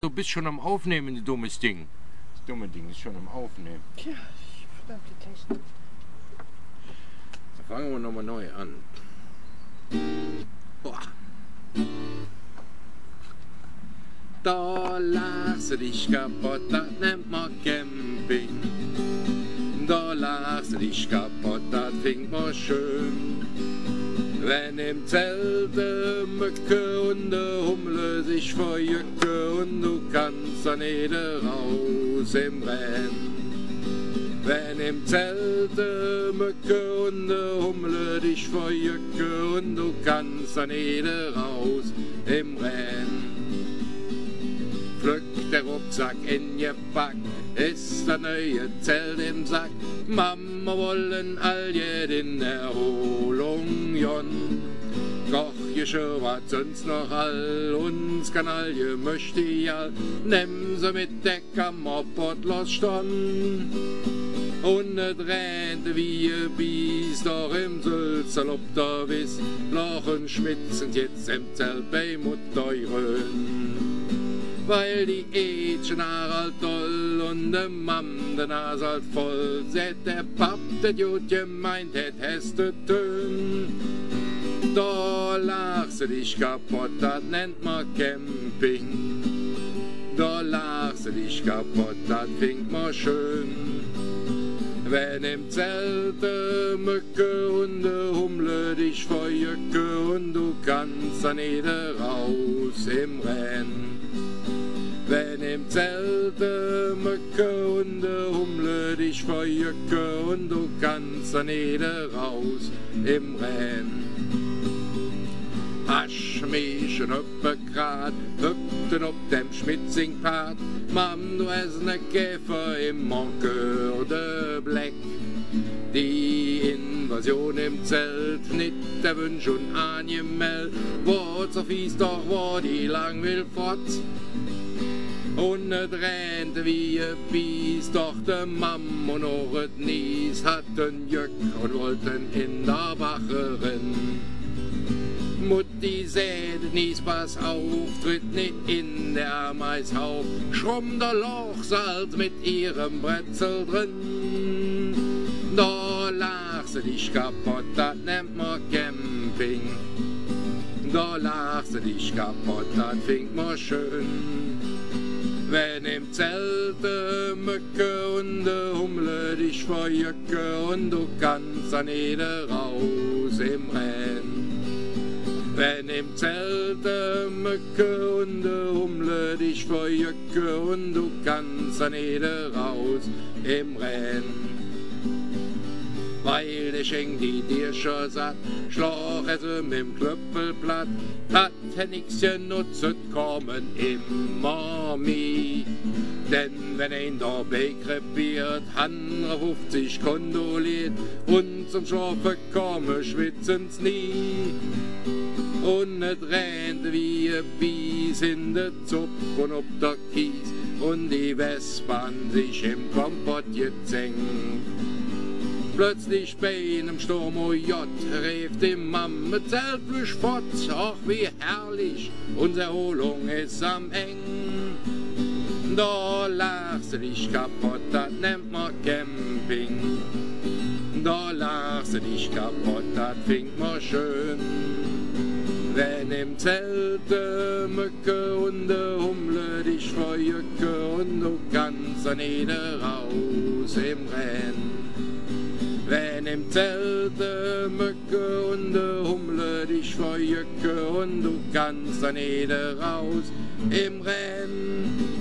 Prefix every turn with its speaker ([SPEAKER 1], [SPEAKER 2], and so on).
[SPEAKER 1] du bist schon am Aufnehmen, du dummes Ding. Das dumme Ding ist schon am Aufnehmen.
[SPEAKER 2] Tja, verdammte Technik.
[SPEAKER 1] Dann fangen wir nochmal neu an. Boah. Da lachst du dich kaputt, das nennt man Camping. Da lachst du dich kaputt, das findet man schön. Wenn im Zelt de Mücke und de Hummel sich verjücke und du kannst da nicht raus im Rennen. Wenn im Zelt de Mücke und de Hummel dich verjücke und du kannst da nicht raus im Rennen. Pflückt der Rucksack in je Pack, ist das neue Zelt im Sack. Mama wollen all in Erholung jon. Koch Geschirr, was sonst noch all, uns Kanaille möchte ich all. Nimm sie mit der Kammerbord los stand. Und et rennt wie ein Biest, doch im Sülzer ob da wiss, lachen schmitzend jetzt im Zelt bei Mutter Rön. Weil die Ädchen halt toll und de Mam de Nas halt voll. Seht der Papp, der gut gemeint het, hast du tön. Da lachst du dich kaputt, das nennt man Camping. Da lachst du dich kaputt, das findet man schön. Wenn im Zelt de Mücke und de Hummel dich verjücke und du kannst da nicht raus im Rennen. Wenn im Zelt de Mücke und de Hummel dich verjücke und du kannst da nicht raus im Rennen. Hasch mich en Uppegrad, hüpften op dem Schmitzingpfad. Mam, du hast ne Käfer im Monkeur de Bleck. Die Invasion im Zelt, nicht der Wünsch und angemeldet. Wort so fies, doch wo die lang will fort. Und et rennt wie ein Biest, doch de Mam und auch et Nies hatten Jöck und wollten in der Wacherin. Mutti sädet Nies, pass auf, tritt nicht in der Ameishauch, schrumm der Lochsalz mit ihrem Bretzel drin. Da lachst du dich kaputt, das nennt man Camping. Da lachst du dich kaputt, das findet man schön. Wenn im Zelt de Mücke und de Hummel dich verjücke und du kannst da nicht raus im Rennen. Wenn im Zelt de Mücke und de Hummel dich verjücke und du kannst da nicht raus im Rennen. Weil der Schenk die dir schon satt, schlag es mit'm Klöppelblatt, hat nix genutzt, kommen immer mehr. Denn wenn ein dabei krepiert, andere 50 kondoliert und zum Schlafen komme, schwitzen's nie. Und et rennt wie ein Bies in de Zupp und ob der Kies und die Westbahn sich im Kompott gezänkt. Plötzlich bei einem Sturm, oh Jott, rief die Mamme, Zelt flüch fort, ach wie herrlich, unsere Erholung ist am Eng. Da lachst du dich kaputt, das nennt man Camping. Da lachst du dich kaputt, das findet man schön. Wenn im Zelt de Mücke und de Hummel dich verjücke und du kannst da nicht raus im Rennen. Wenn im Zelt de Mücke und de Hummel dich verjücke und du kannst da nicht raus im Rennen.